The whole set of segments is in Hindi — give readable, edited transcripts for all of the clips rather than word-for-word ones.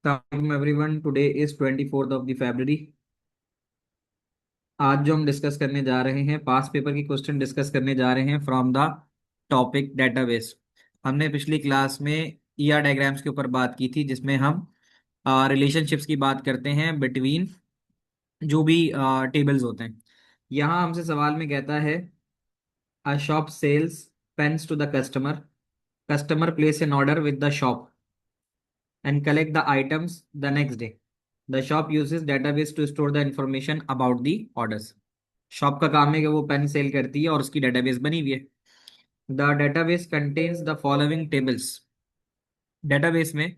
Welcome everyone. Today is 24th of the February. आज जो हम डिस्कस करने जा रहे हैं पास पेपर की क्वेश्चन डिस्कस करने जा रहे हैं फ्रॉम द टॉपिक डेटाबेस। हमने पिछली क्लास में ईआर डायग्राम्स के ऊपर बात की थी जिसमें हम रिलेशनशिप्स की बात करते हैं बिटवीन जो भी टेबल्स होते हैं। यहाँ हमसे सवाल में कहता है a shop sells pens to the customer, customer place an order with the shop and collect the items the next day. The shop uses database to store the information about the orders. Shop का काम है कि वो पेन सेल करती है और उसकी डेटाबेस बनी हुई है। The database contains the following tables. Database में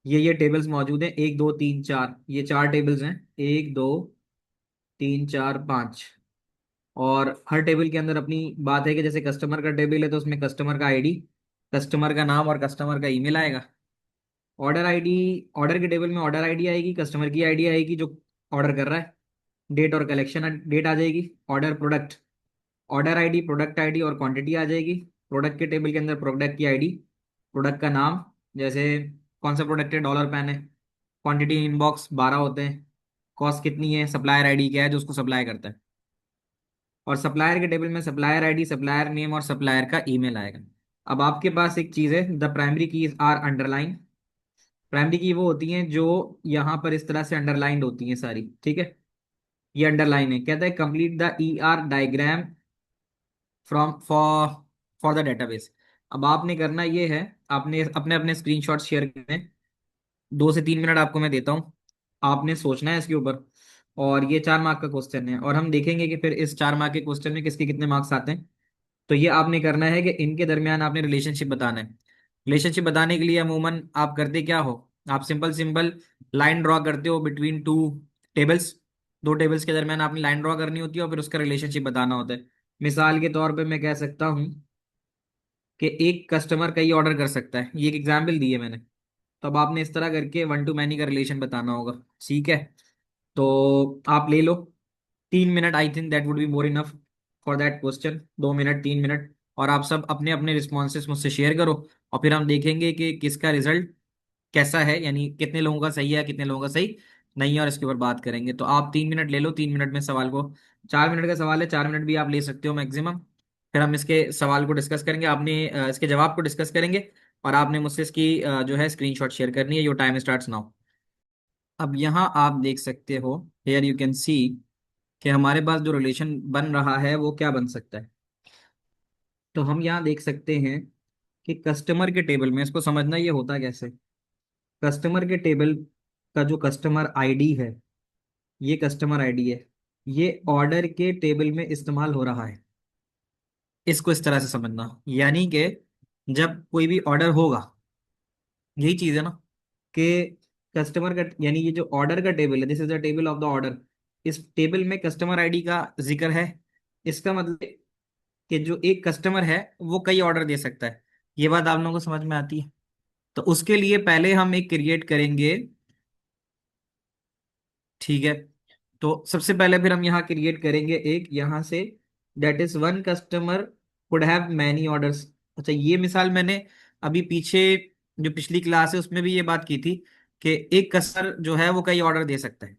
ये टेबल्स मौजूद हैं, एक दो तीन चार, ये चार टेबल्स हैं, एक दो तीन चार पाँच। और हर टेबल के अंदर अपनी बात है कि जैसे कस्टमर का टेबल है तो उसमें कस्टमर का आईडी, कस्टमर का नाम और कस्टमर का ईमेल आएगा। ऑर्डर आईडी, ऑर्डर के टेबल में ऑर्डर आईडी आएगी, कस्टमर की आईडी आएगी जो ऑर्डर कर रहा है, डेट और कलेक्शन डेट आ जाएगी। Order product, order ID, product ID और क्वांटिटी आ जाएगी। प्रोडक्ट के टेबल के अंदर प्रोडक्ट की आईडी, प्रोडक्ट का नाम, जैसे कौन सा प्रोडक्ट है, डॉलर पेन है। क्वांटिटी इनबॉक्स 12 होते हैं। कॉस्ट कितनी है, सप्लायर आईडी क्या है जो उसको सप्लाई करता है। और सप्लायर के टेबल में सप्लायर आईडी, सप्लायर नेम और सप्लायर का ईमेल आएगा। अब आपके पास एक चीज है, the primary keys are underline. Primary key वो होती हैं जो यहाँ पर इस तरह से अंडरलाइंड होती हैं सारी, ठीक है। ये अंडरलाइन है, कहता है complete the E R diagram from for the database. अब आपने करना ये है, आपने अपने अपने स्क्रीनशॉट शेयर करने हैं। 2 से 3 मिनट आपको मैं देता हूँ, आपने सोचना है इसके ऊपर। और ये 4 मार्क का क्वेश्चन है और हम देखेंगे कि फिर इस 4 मार्क के क्वेश्चन में किसके कितने मार्क्स आते हैं। तो ये आपने करना है कि इनके दरमियान आपने रिलेशनशिप बताना है। रिलेशनशिप बताने के लिए अमूमन आप करते क्या हो, आप सिंपल सिंपल लाइन ड्रॉ करते हो बिटवीन टू टेबल्स। दो टेबल्स के दरमियान आपने लाइन ड्रॉ करनी होती है और फिर उसका रिलेशनशिप बताना होता है। मिसाल के तौर पे मैं कह सकता हूँ कि एक कस्टमर कई ऑर्डर कर सकता है, ये एक एग्जाम्पल दी है मैंने। तो अब आपने इस तरह करके वन टू मैनी का रिलेशन बताना होगा, ठीक है। तो आप ले लो 3 minute, I think that would be more enough for that question. 2 minute, 3 minute, और आप सब अपने अपने रिस्पॉन्सेस मुझसे शेयर करो। और फिर हम देखेंगे कि किसका रिजल्ट कैसा है, यानी कितने लोगों का सही है, कितने लोगों का सही नहीं है, और इसके ऊपर बात करेंगे। तो आप 3 मिनट ले लो, 3 मिनट में सवाल को, 4 मिनट का सवाल है, 4 मिनट भी आप ले सकते हो मैक्सिमम। फिर हम इसके सवाल को डिस्कस करेंगे, आपने इसके जवाब को डिस्कस करेंगे। और आपने मुझसे इसकी जो है स्क्रीनशॉट शेयर करनी है। Your time starts now. अब यहाँ आप देख सकते हो, हेयर यू कैन सी कि हमारे पास जो रिलेशन बन रहा है वो क्या बन सकता है। तो हम यहाँ देख सकते हैं कि कस्टमर के टेबल में, इसको समझना ये होता कैसे। कस्टमर के टेबल का जो कस्टमर आईडी है, ये कस्टमर आईडी है, ये ऑर्डर के टेबल में इस्तेमाल हो रहा है। इसको इस तरह से समझना, यानी कि जब कोई भी ऑर्डर होगा, यही चीज है ना, कि कस्टमर का, यानी ये जो ऑर्डर का टेबल है, this is the table of the order. इस टेबल में कस्टमर आईडी का जिक्र है। इसका मतलब कि जो एक कस्टमर है वो कई ऑर्डर दे सकता है। ये बात आप लोगों को समझ में आती है। तो उसके लिए पहले हम एक क्रिएट करेंगे, ठीक है। तो सबसे पहले फिर हम यहाँ क्रिएट करेंगे एक यहाँ से, that is one customer could have many orders. अच्छा, ये मिसाल मैंने अभी पीछे जो पिछली क्लास है उसमें भी ये बात की थी कि एक कस्टमर जो है वो कई ऑर्डर दे सकता है,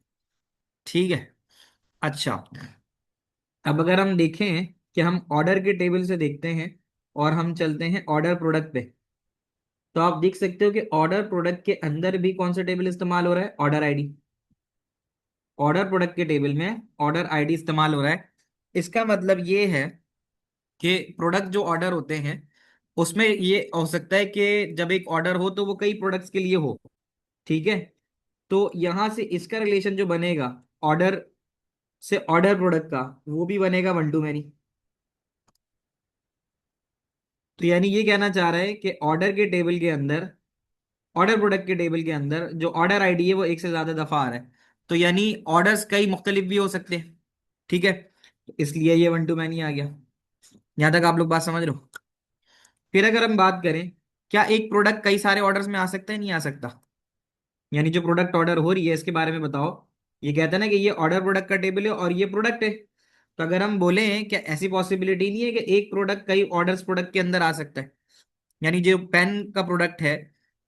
ठीक है। अच्छा, अब अगर हम देखें कि हम ऑर्डर के टेबल से देखते हैं और हम चलते हैं ऑर्डर प्रोडक्ट पे, तो आप देख सकते हो कि ऑर्डर प्रोडक्ट के अंदर भी कौन सा टेबल इस्तेमाल हो रहा है, ऑर्डर आईडी। ऑर्डर प्रोडक्ट के टेबल में ऑर्डर आईडी इस्तेमाल हो रहा है। इसका मतलब ये है कि प्रोडक्ट जो ऑर्डर होते हैं उसमें ये हो सकता है कि जब एक ऑर्डर हो तो वो कई प्रोडक्ट्स के लिए हो, ठीक है। तो यहां से इसका रिलेशन जो बनेगा ऑर्डर से ऑर्डर प्रोडक्ट का, वो भी बनेगा वन टू मैनी। तो यानी ये कहना चाह रहा है कि ऑर्डर के टेबल के अंदर, ऑर्डर प्रोडक्ट के टेबल के अंदर जो ऑर्डर आईडी है वो एक से ज्यादा दफा आ रहा है। तो यानी ऑर्डर्स कई मुख्तलिफ भी हो सकते हैं, ठीक है। तो इसलिए ये वन टू मैनी आ गया। यहां तक आप लोग बात समझ रहे हो। फिर अगर हम बात करें, क्या एक प्रोडक्ट कई सारे ऑर्डर्स में आ सकता है, नहीं आ सकता। यानी जो प्रोडक्ट ऑर्डर हो रही है इसके बारे में बताओ। ये कहता है ना कि ये ऑर्डर प्रोडक्ट का टेबल है और ये प्रोडक्ट है। तो अगर हम बोले कि ऐसी पॉसिबिलिटी नहीं है कि एक प्रोडक्ट कई ऑर्डर्स प्रोडक्ट के अंदर आ सकता है, यानी जो पेन का प्रोडक्ट है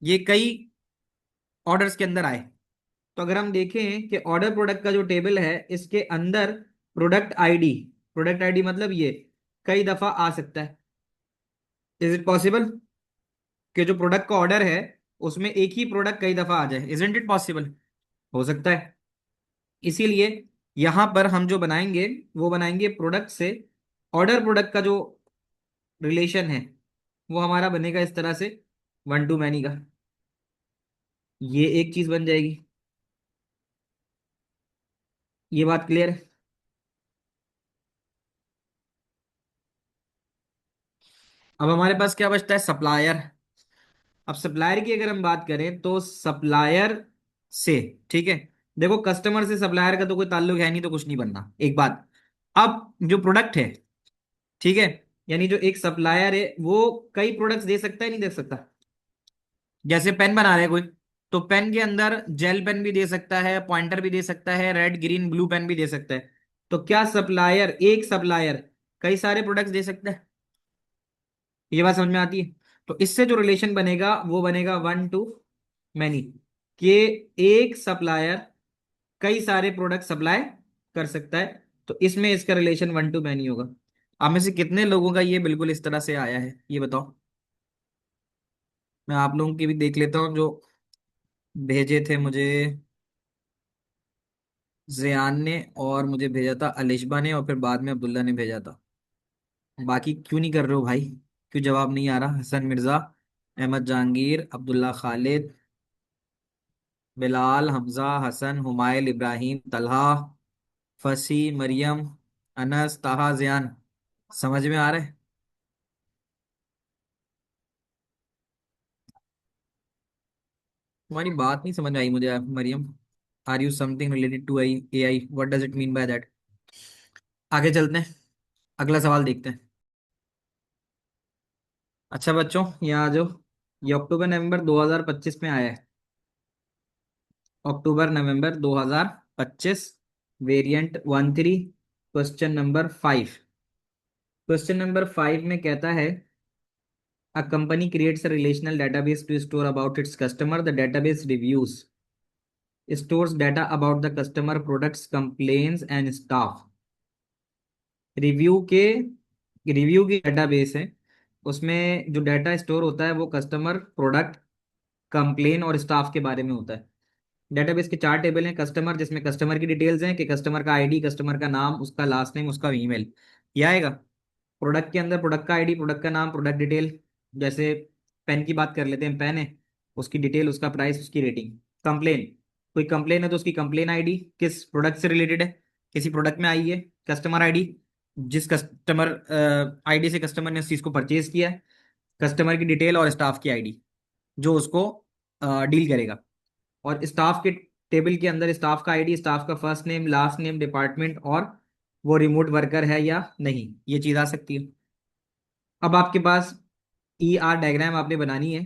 ये कई ऑर्डर्स के अंदर आए। तो अगर हम देखें कि ऑर्डर प्रोडक्ट का जो टेबल है इसके अंदर प्रोडक्ट आईडी मतलब ये कई दफा आ सकता है। इज इट पॉसिबल कि जो प्रोडक्ट का ऑर्डर है उसमें एक ही प्रोडक्ट कई दफा आ जाए? Isn't it possible? हो सकता है। इसीलिए यहां पर हम जो बनाएंगे वो बनाएंगे प्रोडक्ट से ऑर्डर प्रोडक्ट का जो रिलेशन है वो हमारा बनेगा इस तरह से, वन टू मैनी का। ये एक चीज बन जाएगी। ये बात क्लियर है? अब हमारे पास क्या बचता है? सप्लायर। अब सप्लायर की अगर हम बात करें तो सप्लायर से, ठीक है, देखो कस्टमर से सप्लायर का तो कोई ताल्लुक है नहीं, तो कुछ नहीं बनना, एक बात। अब जो प्रोडक्ट है, ठीक है, यानी जो एक सप्लायर है वो कई प्रोडक्ट्स दे सकता है, नहीं दे सकता? जैसे पेन बना रहे हैं कोई, तो पेन के अंदर जेल पेन भी दे सकता है, पॉइंटर भी दे सकता है, रेड ग्रीन ब्लू पेन भी दे सकता है। तो क्या सप्लायर, एक सप्लायर कई सारे प्रोडक्ट्स दे सकता है? ये बात समझ में आती है? तो इससे जो रिलेशन बनेगा वो बनेगा वन टू मैनी, कि एक सप्लायर कई सारे प्रोडक्ट सप्लाई कर सकता है। तो इसमें इसका रिलेशन वन टू मैनी होगा। आप में से कितने लोगों का ये बिल्कुल इस तरह से आया है, ये बताओ। मैं आप लोगों की भी देख लेता हूँ जो भेजे थे मुझे। जियान ने, और मुझे भेजा था अलिशबा ने, और फिर बाद में अब्दुल्ला ने भेजा था। बाकी क्यों नहीं कर रहे हो भाई? क्यों जवाब नहीं आ रहा? हसन मिर्जा, अहमद जहांगीर, अब्दुल्ला खालिद, बिलाल, हमजा, हसन, हुमायल, इब्राहिम, तलहा, फसी, मरियम, अनस, ताहा, जियान। समझ में आ रहा है? तुम्हारी बात नहीं समझ में आई मुझे Mariam. Are you something related to I A I? What does it mean by that? आगे चलते हैं, अगला सवाल देखते हैं। अच्छा बच्चों, यहाँ आ जाओ। ये अक्टूबर नवंबर 2025 में आया है। अक्टूबर नवंबर 2025, variant 13, question number 5। Question number 5 में कहता है, a company creates a relational database to store about its customer. The database reviews stores data about the customer, products, complaints and staff. Review के रिव्यू की डेटाबेस है, उसमें जो डाटा स्टोर होता है वो कस्टमर, प्रोडक्ट, कंप्लेन और स्टाफ के बारे में होता है। डेटाबेस के 4 टेबल हैं। कस्टमर, जिसमें कस्टमर की डिटेल्स हैं कि कस्टमर का आईडी, कस्टमर का नाम, उसका लास्ट नेम, उसका ईमेल, ये आएगा। प्रोडक्ट के अंदर प्रोडक्ट का आईडी, प्रोडक्ट का नाम, प्रोडक्ट डिटेल। जैसे पेन की बात कर लेते हैं, पेन है, उसकी डिटेल, उसका प्राइस, उसकी रेटिंग। कंप्लेन, कोई कंप्लेन है तो उसकी कंप्लेन आईडी, किस प्रोडक्ट से रिलेटेड है, किसी प्रोडक्ट में आई है, कस्टमर आईडी, जिस कस्टमर आईडी से कस्टमर ने उस चीज को परचेज किया है, कस्टमर की डिटेल और स्टाफ की आईडी जो उसको डील करेगा। और स्टाफ के टेबल के अंदर स्टाफ का आईडी, स्टाफ का first name, last name, department, और वो रिमोट वर्कर है या नहीं, ये चीज आ सकती है। अब आपके पास ई आर डायग्राम आपने बनानी है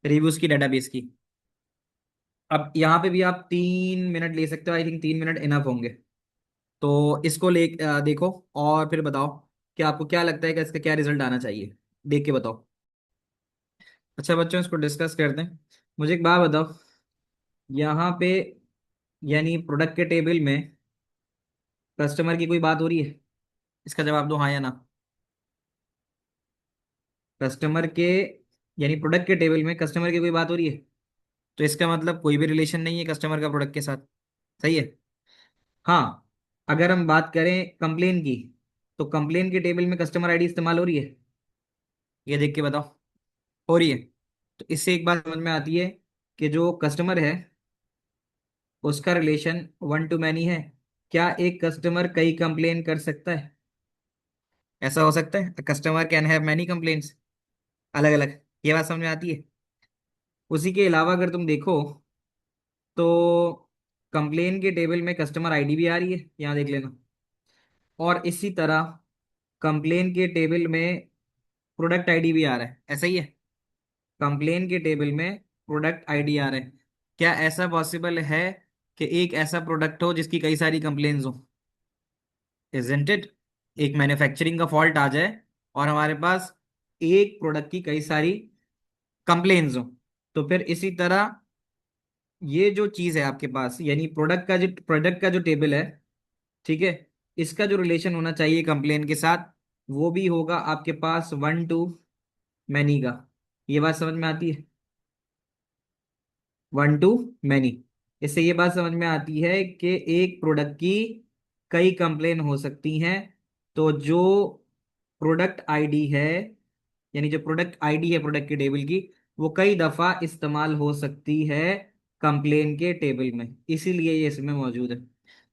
रिव्यूज की डेटाबेस की। अब यहाँ पे भी आप 3 मिनट ले सकते हो, आई थिंक 3 मिनट इनफ होंगे। तो इसको देखो और फिर बताओ कि आपको क्या लगता है कि इसका क्या रिजल्ट आना चाहिए, देख के बताओ। अच्छा बच्चों, इसको डिस्कस करते हैं। मुझे एक बात बताओ, यहाँ पे यानी प्रोडक्ट के टेबल में कस्टमर की कोई बात हो रही है? इसका जवाब दो, हाँ या ना। कस्टमर के यानी प्रोडक्ट के टेबल में कस्टमर की कोई बात हो रही है, तो इसका मतलब कोई भी रिलेशन नहीं है कस्टमर का प्रोडक्ट के साथ। सही है। हाँ, अगर हम बात करें कंप्लेन की, तो कंप्लेन के टेबल में कस्टमर आईडी इस्तेमाल हो रही है? ये देख के बताओ, हो रही है? तो इससे एक बात समझ में आती है कि जो कस्टमर है उसका रिलेशन वन टू मैनी है। क्या एक कस्टमर कई कंप्लेन कर सकता है? ऐसा हो सकता है? Customer can have many complaints, अलग अलग। ये बात समझ में आती है? उसी के अलावा अगर तुम देखो तो कंप्लेन के टेबल में कस्टमर आईडी भी आ रही है, यहाँ देख लेना। और इसी तरह कंप्लेन के टेबल में प्रोडक्ट आईडी भी आ रहा है, ऐसा ही है। कंप्लेन के टेबल में प्रोडक्ट आईडी आ रहा है। क्या ऐसा पॉसिबल है कि एक ऐसा प्रोडक्ट हो जिसकी कई सारी कंप्लेन्स हो? Isn't it? एक मैन्युफैक्चरिंग का फॉल्ट आ जाए और हमारे पास एक प्रोडक्ट की कई सारी कंप्लेन्स हो, तो फिर इसी तरह ये जो चीज है आपके पास, यानी प्रोडक्ट का जो टेबल है, ठीक है, इसका जो रिलेशन होना चाहिए कंप्लेन के साथ, वो भी होगा आपके पास वन टू मैनी का। ये बात समझ में आती है? One two many. इससे ये बात समझ में आती है कि एक प्रोडक्ट की कई कंप्लेन हो सकती हैं। तो जो प्रोडक्ट आईडी है, यानी जो प्रोडक्ट आईडी है प्रोडक्ट के टेबल की, वो कई दफा इस्तेमाल हो सकती है कंप्लेन के टेबल में, इसीलिए ये इसमें मौजूद है।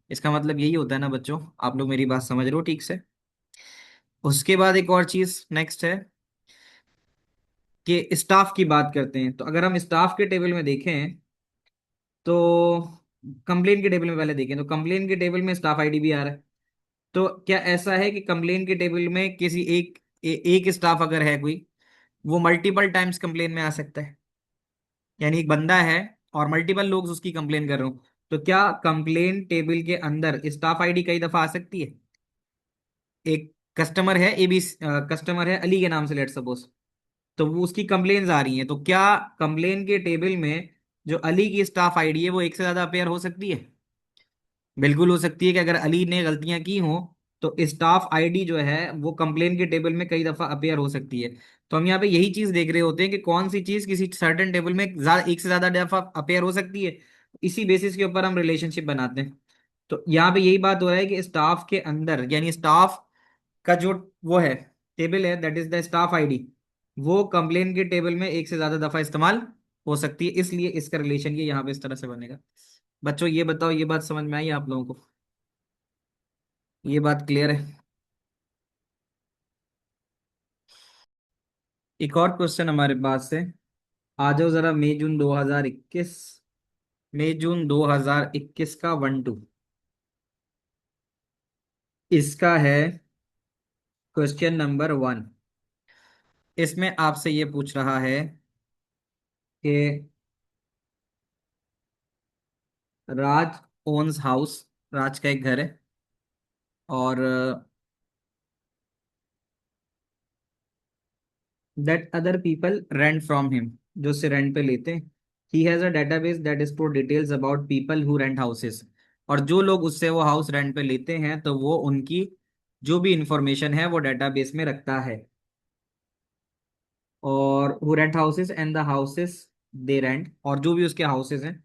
इसका मतलब यही होता है ना बच्चों, आप लोग मेरी बात समझ रहे हो ठीक से? उसके बाद एक और चीज नेक्स्ट है कि स्टाफ की बात करते हैं। तो अगर हम स्टाफ के टेबल में देखें, तो कंप्लेन के टेबल में पहले देखें, तो कंप्लेन के टेबल में स्टाफ आईडी भी आ रहा है। तो क्या ऐसा है कि कंप्लेन के टेबल में किसी एक स्टाफ अगर है कोई, वो मल्टीपल टाइम्स कंप्लेन में आ सकता है? यानी एक बंदा है और मल्टीपल लोग उसकी कंप्लेन कर रहे हो, तो क्या कंप्लेन टेबल के अंदर स्टाफ आईडी कई दफा आ सकती है? एक कस्टमर है एबी, कस्टमर है अली के नाम से, लेट सपोज, तो वो उसकी कंप्लेन्स आ रही हैं, तो क्या कंप्लेन के टेबल में जो अली की स्टाफ आईडी है वो एक से ज्यादा अपेयर हो सकती है? बिल्कुल हो सकती है कि अगर अली ने गलतियां की हो, तो स्टाफ आईडी जो है वो कंप्लेन के टेबल में कई दफा अपेयर हो सकती है। तो हम यहाँ पे यही चीज देख रहे होते हैं कि कौन सी चीज किसी सर्टेन टेबल में एक से ज्यादा दफा अपेयर हो सकती है। इसी बेसिस के ऊपर हम रिलेशनशिप बनाते हैं। तो यहाँ पे यही बात हो रहा है कि स्टाफ के अंदर, यानी स्टाफ का जो वो है टेबल है, that is the staff ID, वो कंप्लेन के टेबल में एक से ज्यादा दफा इस्तेमाल हो सकती है, इसलिए इसका रिलेशन ये यहाँ पे इस तरह से बनेगा। बच्चों ये बताओ, ये बात समझ में आई आप लोगों को? ये बात क्लियर है? एक और क्वेश्चन हमारे पास से, आ जाओ जरा, मई जून 2021 का वन टू, इसका है क्वेश्चन नंबर 1। इसमें आपसे ये पूछ रहा है कि राज ओन्स हाउस, राज का एक घर है, और that other people rent from him, जो उससे रेंट पे लेते हैं। He has a database that is for details about people who rent houses, और जो लोग उससे वो हाउस रेंट पे लेते हैं, तो वो उनकी जो भी इंफॉर्मेशन है वो डेटाबेस में रखता है। और who rent houses and the houses they rent, और जो भी उसके हाउसेस हैं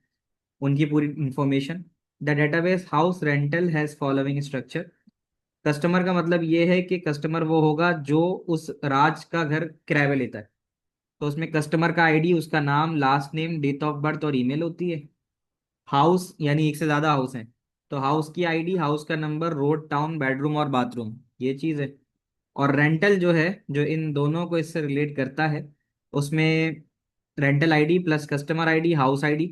उनकी पूरी information. The database house rental has following structure. Customer का मतलब ये है कि कस्टमर वो होगा जो उस राज का घर किराए पे लेता है। तो उसमें कस्टमर का आईडी, उसका नाम, last name, date of birth और ईमेल होती है। हाउस यानी एक से ज्यादा हाउस है, तो हाउस की आईडी, हाउस का नंबर, रोड, टाउन, बेडरूम और बाथरूम, ये चीज है। और रेंटल जो है, जो इन दोनों को इससे रिलेट करता है, उसमें rental ID plus customer ID, house ID,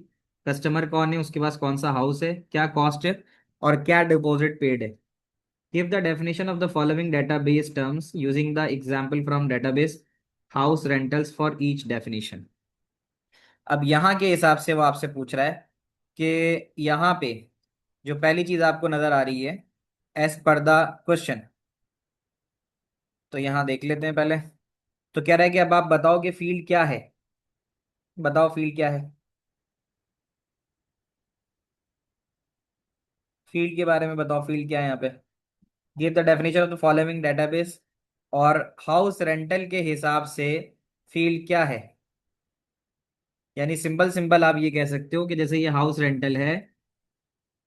customer कौन है, उसके पास कौन सा हाउस है, क्या कॉस्ट है, और क्या डिपॉजिट पेड है। Give the definition of the following database terms using the example from database house rentals for each definition. अब यहाँ के हिसाब से वो आपसे पूछ रहा है कि यहाँ पे जो पहली चीज आपको नजर आ रही है, एज पर द क्वेश्चन, तो यहाँ देख लेते हैं पहले। तो कह रहा है कि अब आप बताओ कि फील्ड क्या है, बताओ फील्ड क्या है। फील्ड के बारे में बताओ, फील्ड क्या है यहाँ पे। Give the definition of the following database, और हाउस रेंटल के हिसाब से फील्ड क्या है। यानी सिंपल सिंपल आप ये कह सकते हो कि जैसे ये हाउस रेंटल है,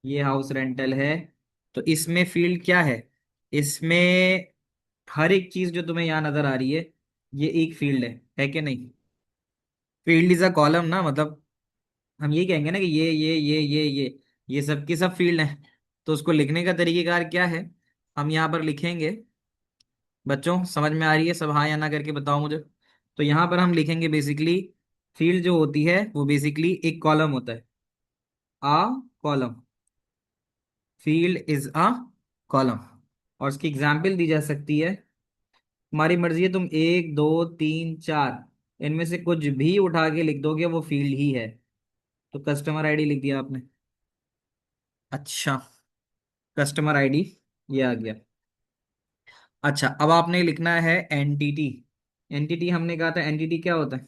ये हाउस रेंटल है, तो इसमें फील्ड क्या है। इसमें हर एक चीज जो तुम्हें यहाँ नजर आ रही है, ये एक फील्ड है कि नहीं? फील्ड इज अ कॉलम ना, मतलब हम ये कहेंगे ना कि ये सब की सब फील्ड है। तो उसको लिखने का तरीकेकार क्या है, हम यहाँ पर लिखेंगे। बच्चों समझ में आ रही है सब? हाँ या ना करके बताओ मुझे। तो यहाँ पर हम लिखेंगे बेसिकली, फील्ड जो होती है वो बेसिकली एक कॉलम होता है, a column. Field is a column. और उसकी एग्जाम्पल दी जा सकती है, तुम्हारी मर्जी है, तुम एक, दो, तीन, चार, इनमें से कुछ भी उठा के लिख दोगे, वो फील्ड ही है। तो कस्टमर आईडी लिख दिया आपने। अच्छा, कस्टमर आईडी ये आ गया। अच्छा, अब आपने लिखना है एंटिटी। एंटिटी हमने कहा था, एंटिटी क्या होता है?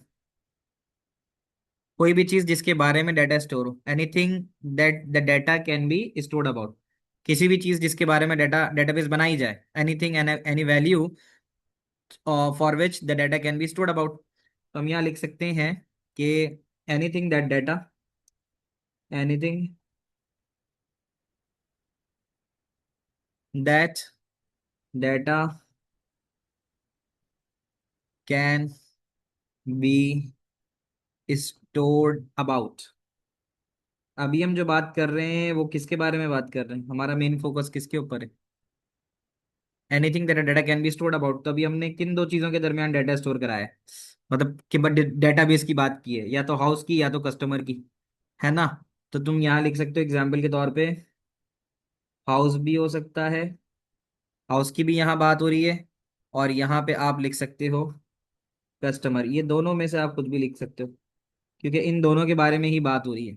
कोई भी चीज जिसके बारे में डाटा स्टोर हो, anything that the data can be stored about, किसी भी चीज जिसके बारे में डेटाबेस बनाई जाए, anything any value for which the data can be stored about. तो हम यहाँ लिख सकते हैं कि anything that data, anything that data can be stored about. अभी हम जो बात कर रहे हैं वो किसके बारे में बात कर रहे हैं, हमारा मेन फोकस किसके ऊपर है, anything that data can be stored about. तो अभी हमने किन दो चीजों के दरमियान डाटा स्टोर कराया है, मतलब कि डेटाबेस की बात की है, या तो हाउस की या तो कस्टमर की, है ना। तो तुम यहाँ लिख सकते हो एग्जाम्पल के तौर पे, हाउस भी हो सकता है, हाउस की भी यहाँ बात हो रही है, और यहाँ पे आप लिख सकते हो कस्टमर, ये दोनों में से आप कुछ भी लिख सकते हो, क्योंकि इन दोनों के बारे में ही बात हो रही है।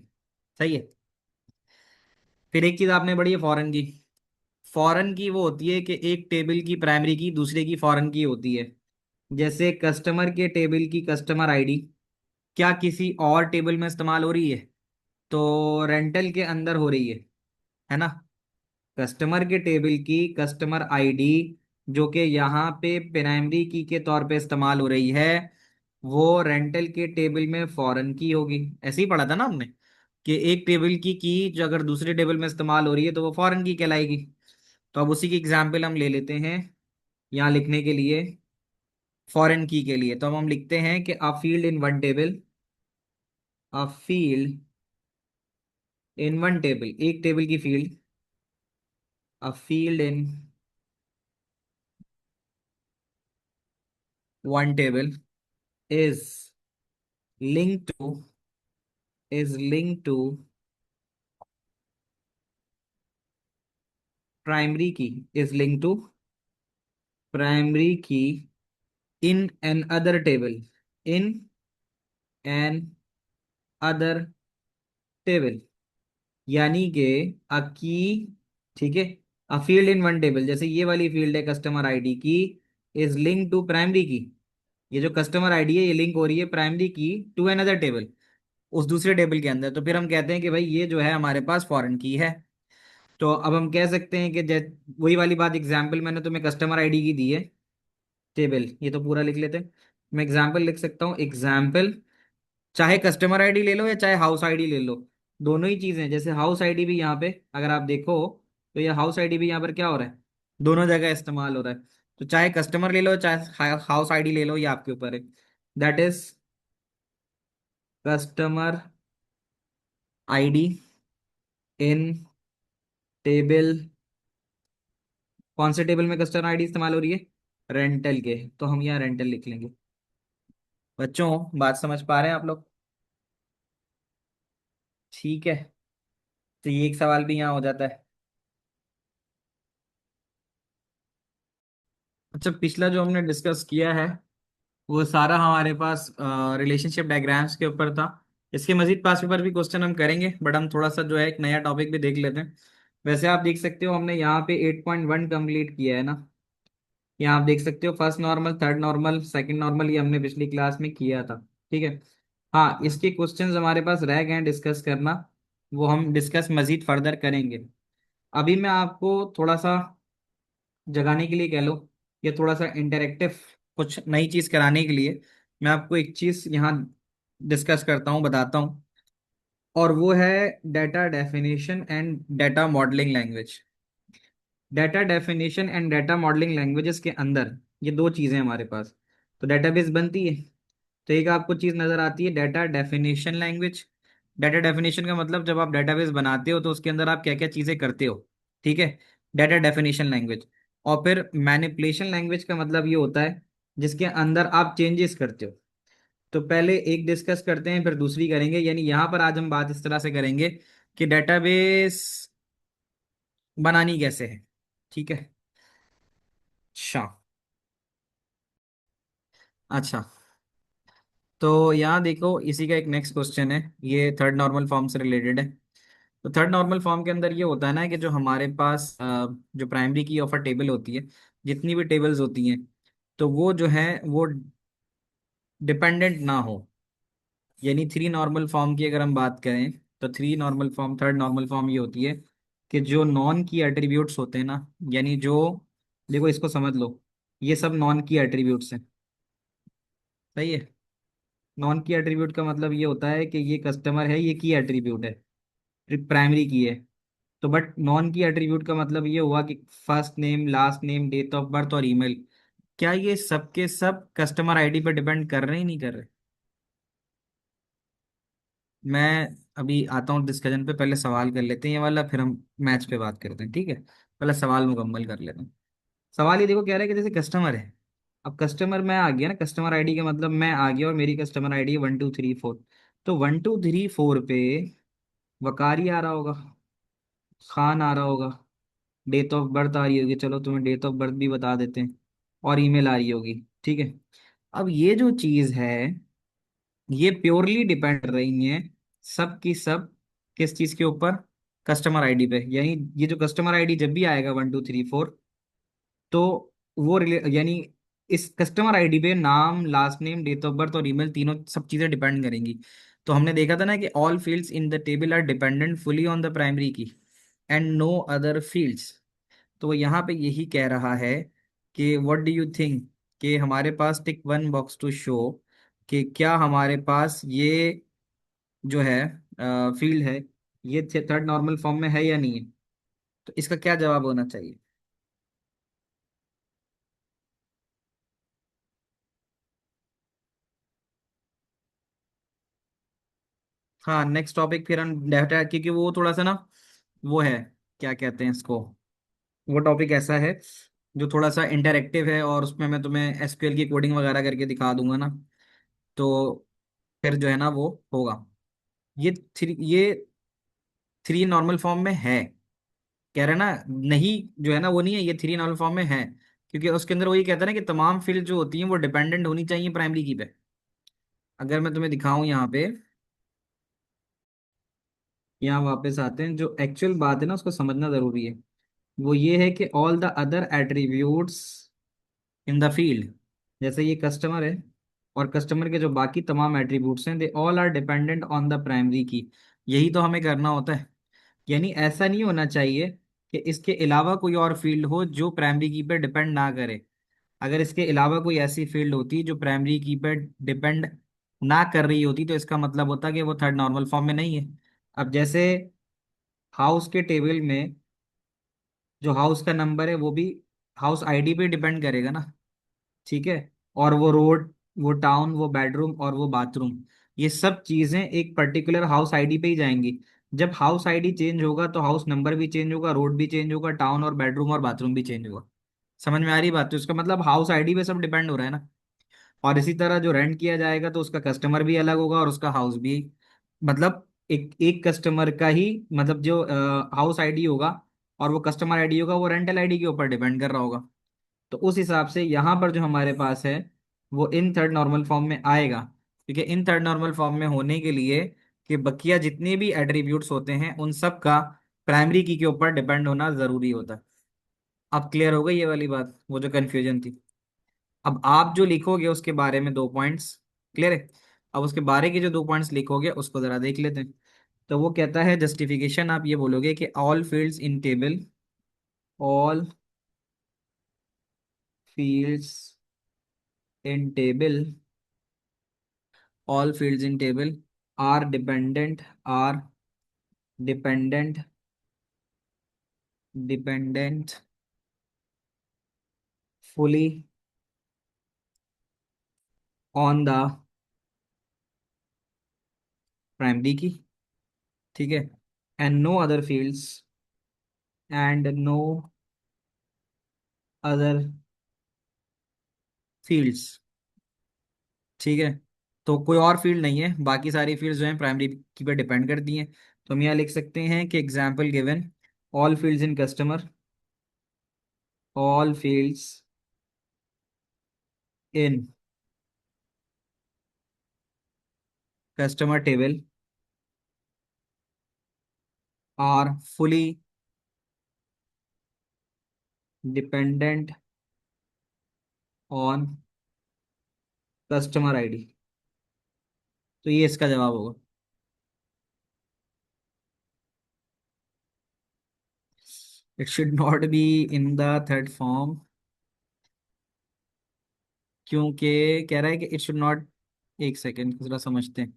सही है। फिर एक चीज आपने पढ़ी है फॉरेन की। फॉरेन की वो होती है कि एक टेबल की प्राइमरी की, दूसरे की फॉरेन की होती है। जैसे कस्टमर के टेबल की कस्टमर आईडी क्या किसी और टेबल में इस्तेमाल हो रही है, तो रेंटल के अंदर हो रही है ना। कस्टमर के टेबल की कस्टमर आईडी जो कि यहाँ पे प्राइमरी की के तौर पे इस्तेमाल हो रही है, वो रेंटल के टेबल में फॉरेन की होगी। ऐसे ही पढ़ा था ना हमने, कि एक टेबल की जो अगर दूसरे टेबल में इस्तेमाल हो रही है तो वो फॉरेन की कहलाएगी। तो अब उसी की एग्जाम्पल हम ले लेते हैं यहाँ लिखने के लिए, फॉरेन की के लिए। तो अब हम लिखते हैं कि a field in one table, a field in one table, एक टेबल की field, a field in one table is linked to is linked to primary key, is linked to primary key in another table, in an other table। यानी कि अ की, ठीक है, a field in one table, जैसे ये वाली फील्ड है कस्टमर आईडी की, इज लिंक टू प्राइमरी की। ये जो कस्टमर आईडी है ये लिंक हो रही है प्राइमरी की टू अनदर टेबल, उस दूसरे टेबल के अंदर। तो फिर हम कहते हैं कि भाई ये जो है हमारे पास फॉरेन की है। तो अब हम कह सकते हैं कि वही वाली बात, एग्जाम्पल मैंने तुम्हें कस्टमर आईडी की दी है, टेबल, ये तो पूरा लिख लेते हैं। मैं एग्जाम्पल लिख सकता हूँ, एग्जाम्पल, चाहे कस्टमर आईडी ले लो या चाहे हाउस आईडी ले लो, दोनों ही चीजें। जैसे हाउस आईडी भी यहाँ पे अगर आप देखो, तो ये हाउस आईडी भी यहाँ पर क्या हो रहा है, दोनों जगह इस्तेमाल हो रहा है। तो चाहे कस्टमर ले लो चाहे हाउस आईडी ले लो, ये आपके ऊपर है। That is customer ID in table, कौन से टेबल में कस्टमर आईडी इस्तेमाल हो रही है, रेंटल के। तो हम यहाँ रेंटल लिख लेंगे। बच्चों बात समझ पा रहे हैं आप लोग? ठीक है। तो ये एक सवाल भी यहाँ हो जाता है। अच्छा, पिछला जो हमने डिस्कस किया है वो सारा हमारे पास रिलेशनशिप डायग्राम्स के ऊपर था। इसके मजीद पास पेपर भी क्वेश्चन हम करेंगे, बट हम थोड़ा सा जो है एक नया टॉपिक भी देख लेते हैं। वैसे आप देख सकते हो हमने यहाँ पे 8.1 कंप्लीट किया है ना। यहाँ आप देख सकते हो first normal, third normal, second normal, ये हमने पिछली क्लास में किया था। ठीक है। हाँ, इसके क्वेश्चंस हमारे पास रह गए हैं डिस्कस करना, वो हम डिस्कस मजीद फर्दर करेंगे। अभी मैं आपको थोड़ा सा जगाने के लिए कह लो, या थोड़ा सा इंटरेक्टिव कुछ नई चीज कराने के लिए मैं आपको एक चीज यहाँ डिस्कस करता हूँ, बताता हूँ। और वो है data definition and data modelling language. Data definition and data modelling languages के अंदर ये दो चीजें हमारे पास, तो डाटाबेस बनती है। तो एक आपको चीज नजर आती है data definition language. Data definition का मतलब जब आप डाटाबेस बनाते हो तो उसके अंदर आप क्या क्या चीजें करते हो, ठीक है, डाटा डेफिनेशन लैंग्वेज। और फिर मैनिपुलेशन लैंग्वेज का मतलब ये होता है जिसके अंदर आप चेंजेस करते हो। तो पहले एक डिस्कस करते हैं फिर दूसरी करेंगे, यानी यहाँ पर आज हम बात इस तरह से करेंगे कि डेटाबेस बनानी कैसे है। ठीक है। अच्छा। अच्छा, तो यहाँ देखो इसी का एक नेक्स्ट क्वेश्चन है, ये थर्ड नॉर्मल फॉर्म से रिलेटेड है। तो थर्ड नॉर्मल फॉर्म के अंदर ये होता है ना कि जो हमारे पास जो प्राइमरी की ऑफ अ टेबल होती है, जितनी भी टेबल्स होती हैं, तो वो जो है वो डिपेंडेंट ना हो। यानी थ्री नॉर्मल फॉर्म की अगर हम बात करें, तो three normal form, third normal form ये होती है कि जो नॉन की एट्रीब्यूट्स होते हैं ना, यानी जो, देखो इसको समझ लो, ये सब नॉन की एट्रीब्यूट्स हैं। सही है। नॉन की एट्रीब्यूट का मतलब ये होता है कि ये कस्टमर है, ये की एट्रीब्यूट है, प्राइमरी की है। तो बट नॉन की एट्रीब्यूट का मतलब ये हुआ कि first name, last name, date of birth और ईमेल, क्या ये सब के सब कस्टमर आईडी पर डिपेंड कर रहे हैं, नहीं कर रहे? मैं अभी आता हूँ डिस्कशन पे, पहले सवाल कर लेते हैं ये वाला, फिर हम मैच पे बात करते हैं, ठीक है? पहले सवाल मुकम्मल कर लेता हूँ। सवाल ये देखो, कह रहा है कि जैसे कस्टमर है, अब कस्टमर मैं आ गया ना, कस्टमर आईडी का मतलब मैं आ गया और मेरी कस्टमर आईडी है 1234। तो 1234 पे वकारी आ रहा होगा, खान आ रहा होगा, डेट ऑफ बर्थ आ रही होगी, चलो तुम्हें डेट ऑफ बर्थ भी बता देते हैं, और ईमेल आ रही होगी, ठीक है? अब ये जो चीज है, ये प्योरली डिपेंड कर रही है सब की सब, किस चीज के ऊपर? कस्टमर आईडी पे। यानी ये जो कस्टमर आईडी जब भी आएगा 1234, तो वो यानी इस कस्टमर आईडी पे नाम, last name, date of birth और ईमेल, तीनों सब चीजें डिपेंड करेंगी। तो हमने देखा था ना कि all fields in the table are dependent fully on the primary key and no other fields. तो वो यहाँ पे यही कह रहा है कि व्हाट डू यू थिंक, कि हमारे पास tick one box to show कि क्या हमारे पास ये जो है फील्ड है, ये थर्ड नॉर्मल फॉर्म में है या नहीं है? तो इसका क्या जवाब होना चाहिए? हाँ, नेक्स्ट टॉपिक फिर हम डाटा, क्योंकि वो थोड़ा सा ना, वो है, क्या कहते हैं इसको, वो टॉपिक ऐसा है जो थोड़ा सा इंटरेक्टिव है, और उसमें मैं तुम्हें एसक्यूएल की कोडिंग वगैरह करके दिखा दूंगा ना, तो फिर जो है ना वो होगा। ये थ्री नॉर्मल फॉर्म में है, कह रहे हैं ना, नहीं, जो है ना वो नहीं है, ये थ्री नॉर्मल फॉर्म में है, क्योंकि उसके अंदर वही कहता है ना कि तमाम फील्ड जो होती हैं वो डिपेंडेंट होनी चाहिए प्राइमरी की पे। अगर मैं तुम्हें दिखाऊं यहाँ पे, यहाँ वापस आते हैं, जो एक्चुअल बात है ना उसको समझना जरूरी है। वो ये है कि all the other attributes in the field, जैसे ये कस्टमर है, और कस्टमर के जो बाकी तमाम एट्रीब्यूट्स हैं, they all are dependent on the primary key. यही तो हमें करना होता है। यानी ऐसा नहीं होना चाहिए कि इसके अलावा कोई और फील्ड हो जो प्राइमरी की पे डिपेंड ना करे। अगर इसके अलावा कोई ऐसी फील्ड होती जो प्राइमरी की पे डिपेंड ना कर रही होती, तो इसका मतलब होता कि वो थर्ड नॉर्मल फॉर्म में नहीं है। अब जैसे हाउस के टेबल में जो हाउस का नंबर है वो भी हाउस आईडी पे डिपेंड करेगा ना, ठीक है? और वो रोड, वो टाउन, वो बेडरूम और वो बाथरूम, ये सब चीजें एक पर्टिकुलर हाउस आईडी पे ही जाएंगी। जब हाउस आईडी चेंज होगा तो हाउस नंबर भी चेंज होगा, रोड भी चेंज होगा, टाउन और बेडरूम और बाथरूम भी चेंज होगा। समझ में आ रही बात? तो इसका मतलब हाउस आईडी पे सब डिपेंड हो रहा है ना। और इसी तरह जो रेंट किया जाएगा तो उसका कस्टमर भी अलग होगा और उसका हाउस भी, मतलब एक एक कस्टमर का ही, मतलब जो हाउस आईडी होगा और वो कस्टमर आईडी होगा, वो रेंटल आईडी के ऊपर डिपेंड कर रहा होगा। तो उस हिसाब से यहाँ पर जो हमारे पास है वो इन थर्ड नॉर्मल फॉर्म में आएगा, क्योंकि इन थर्ड नॉर्मल फॉर्म में होने के लिए कि बकिया जितने भी एट्रीब्यूट्स होते हैं उन सब का प्राइमरी की के ऊपर डिपेंड होना जरूरी होता है। अब क्लियर हो गई ये वाली बात, वो जो कंफ्यूजन थी? अब आप जो लिखोगे उसके बारे में दो पॉइंट्स क्लियर है। अब उसके बारे के जो दो पॉइंट्स लिखोगे उसको जरा देख लेते हैं। तो वो कहता है जस्टिफिकेशन, आप ये बोलोगे कि all fields in table, all fields in table, all fields in table are dependent dependent fully on the primary key, ठीक है? and no other fields and no other fields, ठीक है? तो कोई और फील्ड नहीं है, बाकी सारी फील्ड्स जो हैं प्राइमरी की पे डिपेंड करती हैं। तो हम यहाँ लिख सकते हैं कि example given, all fields in customer, all fields in customer table are fully dependent on customer ID. तो ये इसका जवाब होगा। It should not be in the third form, क्योंकि कह रहा है कि इट शुड नॉट, एक सेकेंड जरा समझते हैं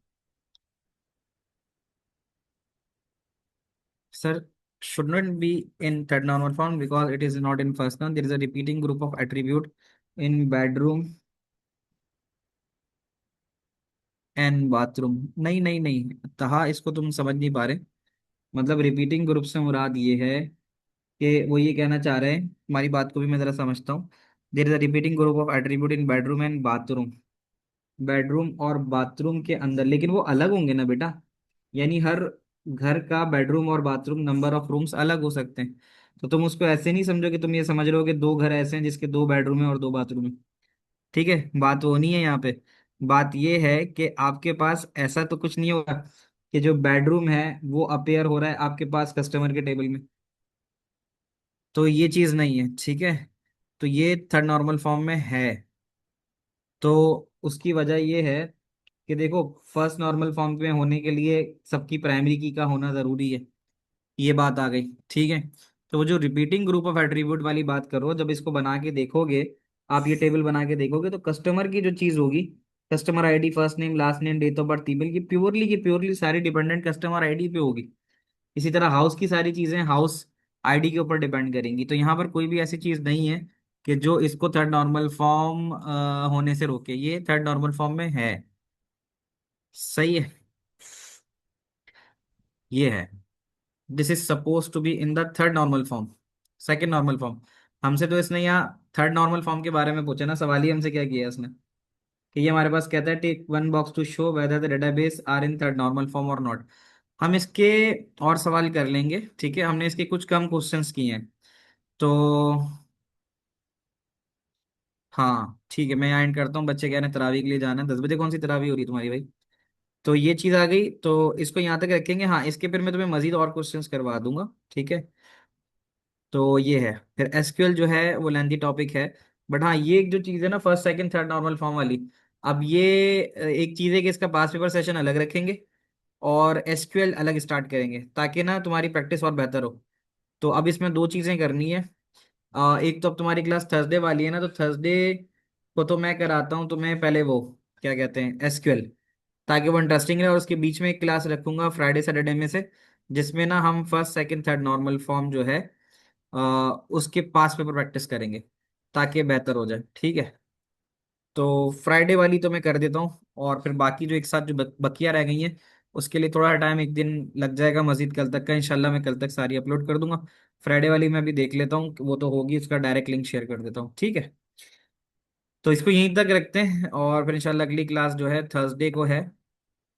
sir. should not be in third normal form because it is not in first noun. There is a repeating group of attribute in bedroom and bathroom। नहीं नहीं नहीं, तहा इसको तुम समझ नहीं पा रहे। मतलब रिपीटिंग ग्रुप से मुराद ये है कि वो ये कहना चाह रहे हैं, हमारी बात को भी मैं जरा समझता हूँ। There is a repeating group of attribute in bedroom and bathroom. Bedroom और बाथरूम के अंदर, लेकिन वो अलग होंगे ना बेटा। यानी हर घर का बेडरूम और बाथरूम नंबर ऑफ रूम्स अलग हो सकते हैं। तो तुम उसको ऐसे नहीं समझो कि तुम ये समझ रहे हो कि दो घर ऐसे हैं जिसके दो बेडरूम है और दो बाथरूम है। ठीक है, बात वो नहीं है यहाँ पे। बात ये है कि आपके पास ऐसा तो कुछ नहीं होगा कि जो बेडरूम है वो अपेयर हो रहा है आपके पास कस्टमर के टेबल में। तो ये चीज नहीं है, ठीक है। तो ये थर्ड नॉर्मल फॉर्म में है। तो उसकी वजह ये है कि देखो, फर्स्ट नॉर्मल फॉर्म में होने के लिए सबकी प्राइमरी की का होना जरूरी है। ये बात आ गई, ठीक है। तो वो जो रिपीटिंग ग्रुप ऑफ एट्रीब्यूट वाली बात करो, जब इसको बना के देखोगे, आप ये टेबल बना के देखोगे, तो कस्टमर की जो चीज होगी, customer ID, first name, last name, date of birth, email, की प्योरली सारी डिपेंडेंट कस्टमर आईडी पे होगी। इसी तरह हाउस की सारी चीजें हाउस आईडी के ऊपर डिपेंड करेंगी। तो यहाँ पर कोई भी ऐसी चीज नहीं है कि जो इसको थर्ड नॉर्मल फॉर्म होने से रोके। ये थर्ड नॉर्मल फॉर्म में है। सही है, ये है। This is suppose to be in the third normal form. Second normal form, हमसे तो इसने यहाँ थर्ड नॉर्मल फॉर्म के बारे में पूछा ना, सवाल ही हमसे क्या किया है इसने, कि ये हमारे पास कहता है take one box to show whether the database are in third normal form और नॉट। हम इसके और सवाल कर लेंगे, ठीक है। हमने इसके कुछ कम क्वेश्चंस किए हैं। तो हाँ ठीक है, मैं यहाँ एंड करता हूँ। बच्चे कह रहे हैं तरावी के लिए जाना है, 10 बजे कौन सी तरावी हो रही है तुम्हारी भाई। तो ये चीज आ गई, तो इसको यहाँ तक रखेंगे। हाँ, इसके फिर मैं तुम्हें मजीद और क्वेश्चंस करवा दूंगा, ठीक है। तो ये है, फिर एसक्यूएल जो है वो लेंथी टॉपिक है। बट हाँ, ये एक जो चीज़ है ना, first second third normal form वाली, अब ये एक चीज़ है कि इसका पास पेपर सेशन अलग रखेंगे और एसक्यूएल अलग स्टार्ट करेंगे, ताकि ना तुम्हारी प्रैक्टिस और बेहतर हो। तो अब इसमें दो चीज़ें करनी है। एक तो अब तुम्हारी क्लास थर्सडे वाली है ना, तो थर्सडे को तो मैं कराता हूँ तुम्हें पहले वो, क्या कहते हैं, एसक्यूएल, ताकि वो इंटरेस्टिंग रहे। और उसके बीच में एक क्लास रखूंगा फ्राइडे सैटरडे में से, जिसमें ना हम first second third normal form जो है उसके पास पेपर प्रैक्टिस करेंगे, ताकि बेहतर हो जाए, ठीक है। तो फ्राइडे वाली तो मैं कर देता हूँ, और फिर बाकी जो एक साथ जो बकिया रह गई हैं, उसके लिए थोड़ा टाइम, एक दिन लग जाएगा मजीद, कल तक का इंशाल्लाह मैं कल तक सारी अपलोड कर दूंगा। फ्राइडे वाली मैं भी देख लेता हूँ कि वो तो होगी, उसका डायरेक्ट लिंक शेयर कर देता हूँ, ठीक है। तो इसको यहीं तक रखते हैं, और फिर इंशाल्लाह अगली क्लास जो है थर्सडे को है,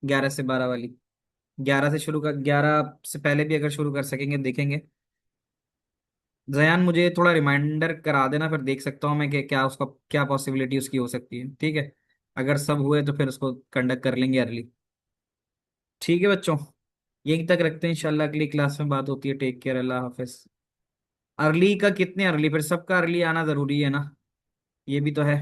11 से 12 वाली। 11 से शुरू कर, 11 से पहले भी अगर शुरू कर सकेंगे देखेंगे। जयान मुझे थोड़ा रिमाइंडर करा देना, फिर देख सकता हूँ मैं कि क्या उसका, क्या पॉसिबिलिटी उसकी हो सकती है, ठीक है। अगर सब हुए तो फिर उसको कंडक्ट कर लेंगे अर्ली। ठीक है बच्चों, यहीं तक रखते हैं, इंशाल्लाह अगली क्लास में बात होती है। टेक केयर, अल्लाह हाफिज। अर्ली का कितने अर्ली, फिर सबका अर्ली आना जरूरी है ना, ये भी तो है।